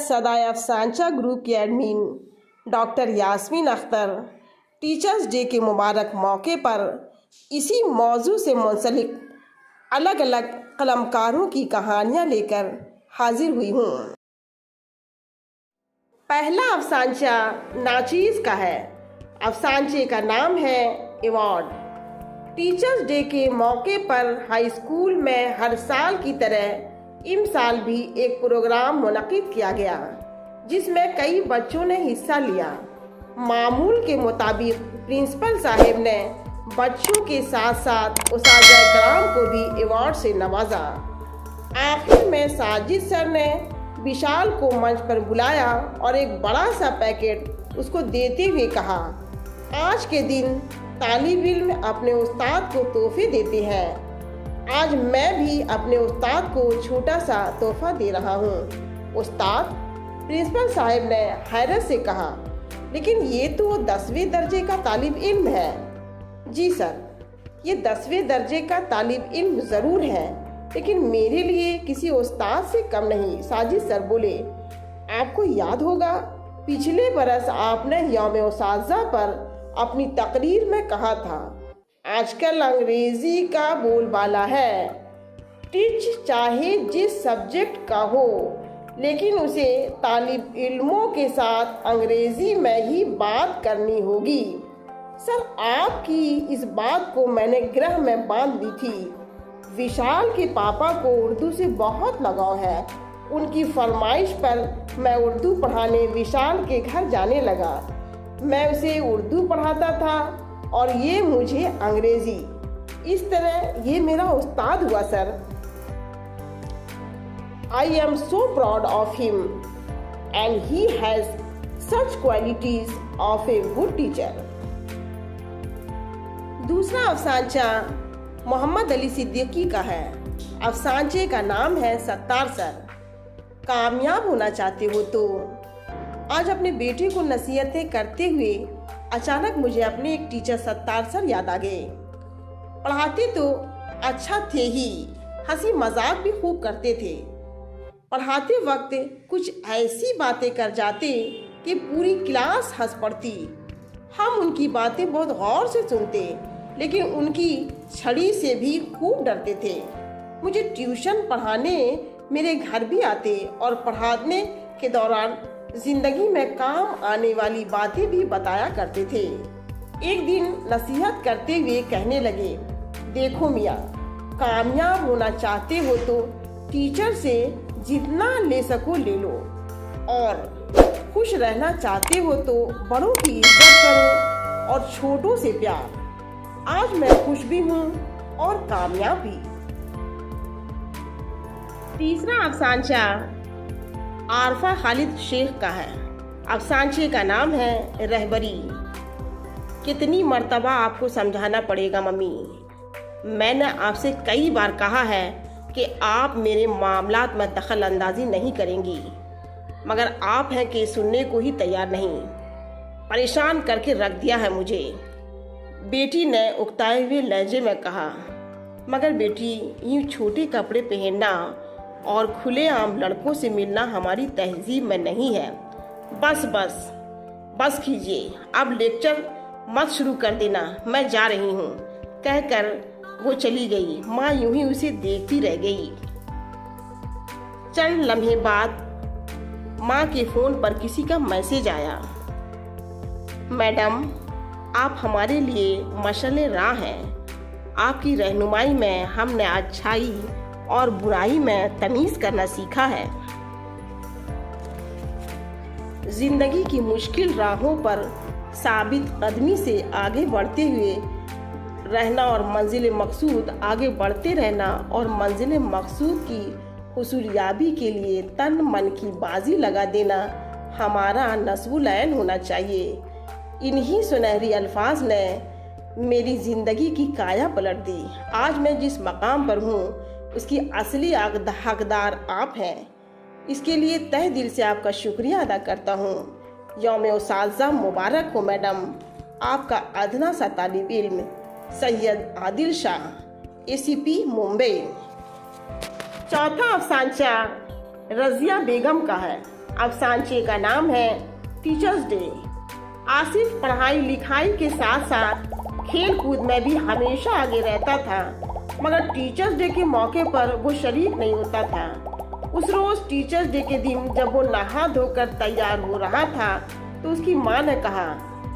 सदाए अफसांचा ग्रुप की admin doctor Yasmeen Akhtar teachers day के मुबारक मौके पर इसी मौजू से मुंसलिक अलग अलग कलमकारों की कहानियाँ लेकर हाजिर हुई हूँ। पहला अफसांचा नाचीज़ का है। अफसांचे का नाम है अवार्ड। टीचर्स डे के मौके पर हाई स्कूल में हर साल की तरह इस साल भी एक प्रोग्राम मुनक्किद किया गया जिसमें कई बच्चों ने हिस्सा लिया। मामूल के मुताबिक प्रिंसिपल साहब ने बच्चों के साथ साथ उस्ताद कराम को भी अवार्ड से नवाजा। आखिर में साजिद सर ने विशाल को मंच पर बुलाया और एक बड़ा सा पैकेट उसको देते हुए कहा, आज के दिन तालिब इल्म अपने उस्ताद को तोहफे देते हैं। आज मैं भी अपने उस्ताद को छोटा सा तोहफा दे रहा हूँ। उस्ताद, प्रिंसिपल साहब ने हैरत से कहा, लेकिन ये तो 10वें दर्जे का तालिब इल्म है। जी सर, ये 10वें दर्जे का तालिब इल्म ज़रूर है, लेकिन मेरे लिए किसी उस्ताद से कम नहीं। साजिद सर बोले, आपको याद होगा पिछले बरस आपने यौम उसाज़ा पर अपनी तकरीर में कहा था, आजकल अंग्रेज़ी का बोलबाला है। टीच चाहे जिस सब्जेक्ट का हो, लेकिन उसे तालिब इल्मों के साथ अंग्रेज़ी में ही बात करनी होगी। सर, आपकी इस बात को मैंने ग्रह में बांध दी थी। विशाल के पापा को उर्दू से बहुत लगाव है। उनकी फरमाइश पर मैं उर्दू पढ़ाने विशाल के घर जाने लगा। मैं उसे उर्दू पढ़ाता था और ये मुझे अंग्रेज़ी। इस तरह ये मेरा उस्ताद हुआ sir. I am so proud of him and he has such qualities of a good teacher. दूसरा अफसांचा मोहम्मद अली सिद्दीकी का है। अफसांचे का नाम है सत्तार सर। कामयाब होना चाहते हो तो। आज अपने बेटे को नसीहतें करते हुए अचानक मुझे अपने एक टीचर सत्तार सर याद आ गए। पढ़ाते तो अच्छा थे ही, हंसी मजाक भी खूब करते थे। पढ़ाते वक्त कुछ ऐसी बातें कर जाते कि पूरी क्लास हंस पड़ती। हम उनकी बातें बहुत गौर से सुनते, लेकिन उनकी छड़ी से भी खूब डरते थे। मुझे ट्यूशन पढ़ाने मेरे घर भी आते और पढ़ाने के दौरान जिंदगी में काम आने वाली बातें भी बताया करते थे। एक दिन नसीहत करते हुए कहने लगे, देखो मियाँ, कामयाब होना चाहते हो तो टीचर से जितना ले सको ले लो, और खुश रहना चाहते हो तो बड़ों की इज्जत करो और छोटों से प्यार। आज मैं खुश भी हूँ और कामयाब भी। तीसरा अफसांचा आरफा खालिद शेख का है। अफसांचे का नाम है रहबरी। कितनी मर्तबा आपको समझाना पड़ेगा मम्मी, मैंने आपसे कई बार कहा है कि आप मेरे मामलात में दखल अंदाजी नहीं करेंगी, मगर आप हैं कि सुनने को ही तैयार नहीं। परेशान करके रख दिया है मुझे। बेटी ने उकताए हुए लहजे में कहा, मगर बेटी, यूँ छोटे कपड़े पहनना और खुलेआम लड़कों से मिलना हमारी तहजीब में नहीं है। बस कीजिए, अब लेक्चर मत शुरू कर देना, मैं जा रही हूँ, कहकर वो चली गई। माँ यूं ही उसे देखती रह गई। चंद लम्हे बाद माँ के फ़ोन पर किसी का मैसेज आया, मैडम, आप हमारे लिए मशाल राह हैं। आपकी रहनुमाई में हमने अच्छाई और बुराई में तमीज़ करना सीखा है। जिंदगी की मुश्किल राहों पर साबित कदमी से आगे बढ़ते हुए रहना और मंजिल मकसूद आगे बढ़ते रहना और मंजिल मकसूद की हुसूलियाबी के लिए तन मन की बाजी लगा देना हमारा नस्बुल ऐन होना चाहिए। इन्हीं सुनहरी अल्फाज ने मेरी ज़िंदगी की काया पलट दी। आज मैं जिस मकाम पर हूँ उसकी असली हकदार आप हैं। इसके लिए तहे दिल से आपका शुक्रिया अदा करता हूँ। यौम उसाज़ा मुबारक हो मैडम। आपका अदना सा तालिब इल्म सैयद आदिल शाह, ACP मुंबई। चौथा अफसांचा रज़िया बेगम का है। अफसानचे का नाम है टीचर्स डे। आसिफ पढ़ाई लिखाई के साथ साथ खेल कूद में भी हमेशा आगे रहता था, मगर टीचर्स डे के मौके पर वो शरीक नहीं होता था। उस रोज टीचर्स डे के दिन जब वो नहा धोकर तैयार हो रहा था तो उसकी माँ ने कहा,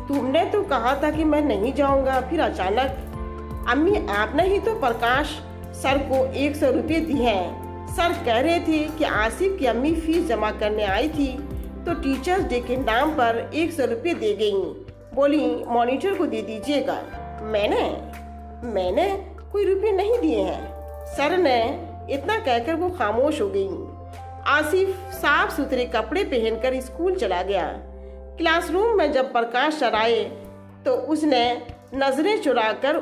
तुमने तो कहा था कि मैं नहीं जाऊंगा, फिर अचानक। अम्मी, आपने ही तो प्रकाश सर को 100 रुपये दिए हैं। सर कह रहे थे कि आसिफ की अम्मी फीस जमा करने आई थी तो टीचर्स डे के नाम पर 100 रुपये दे गई। बोली, मॉनिटर को दे दीजिएगा। मैंने कोई रुपये नहीं दिए हैं, सर ने इतना कहकर वो खामोश हो गई। आसिफ साफ सुथरे कपड़े पहनकर स्कूल चला गया। क्लासरूम में जब प्रकाश सर आए तो उसने नजरें चुराकर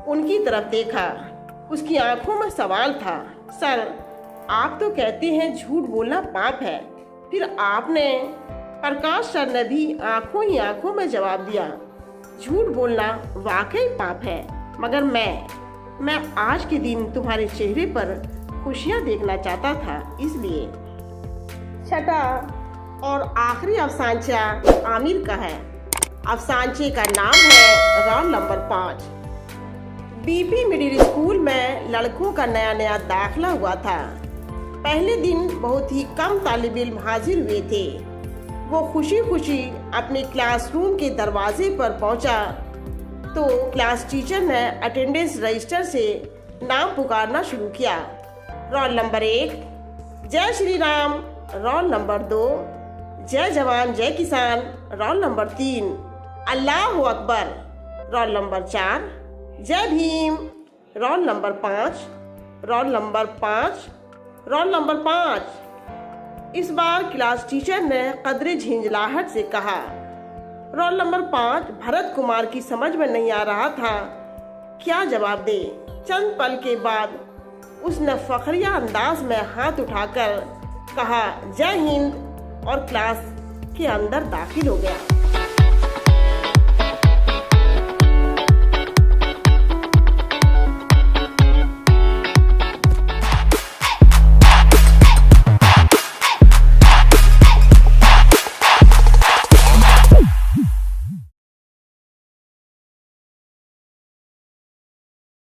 उनकी तरफ देखा। उसकी आंखों में सवाल था, सर आप तो कहते हैं झूठ बोलना पाप है, फिर आपने? प्रकाश सर ने भी आंखों ही आंखों में जवाब दिया, झूठ बोलना वाकई पाप है, मगर मैं आज के दिन तुम्हारे चेहरे पर खुशियाँ देखना चाहता था, इसलिए। छठा और आखिरी अफसानचा आमिर का है। अफसानचे का नाम है roll number 5। BP middle school में लड़कों का नया दाखिला हुआ था। पहले दिन बहुत ही कम तालिब इल्म हाजिर हुए थे। वो खुशी खुशी अपने क्लासरूम के दरवाजे पर पहुंचा तो क्लास टीचर ने अटेंडेंस रजिस्टर से नाम पुकारना शुरू किया। रोल नंबर 1 जय श्री राम, रोल नंबर 2 जय जवान जय किसान, रोल नंबर 3 अल्लाह अकबर, रोल नंबर 4 जय Bhim, roll number 5 roll number 5 roll number 5। इस बार क्लास टीचर ने कदरे झिंझलाहट से कहा। रोल नंबर 5 भरत कुमार की समझ में नहीं आ रहा था क्या जवाब दे। चंद पल के बाद उसने फखरिया अंदाज में हाथ उठाकर कहा, जय हिंद, और क्लास के अंदर दाखिल हो गया।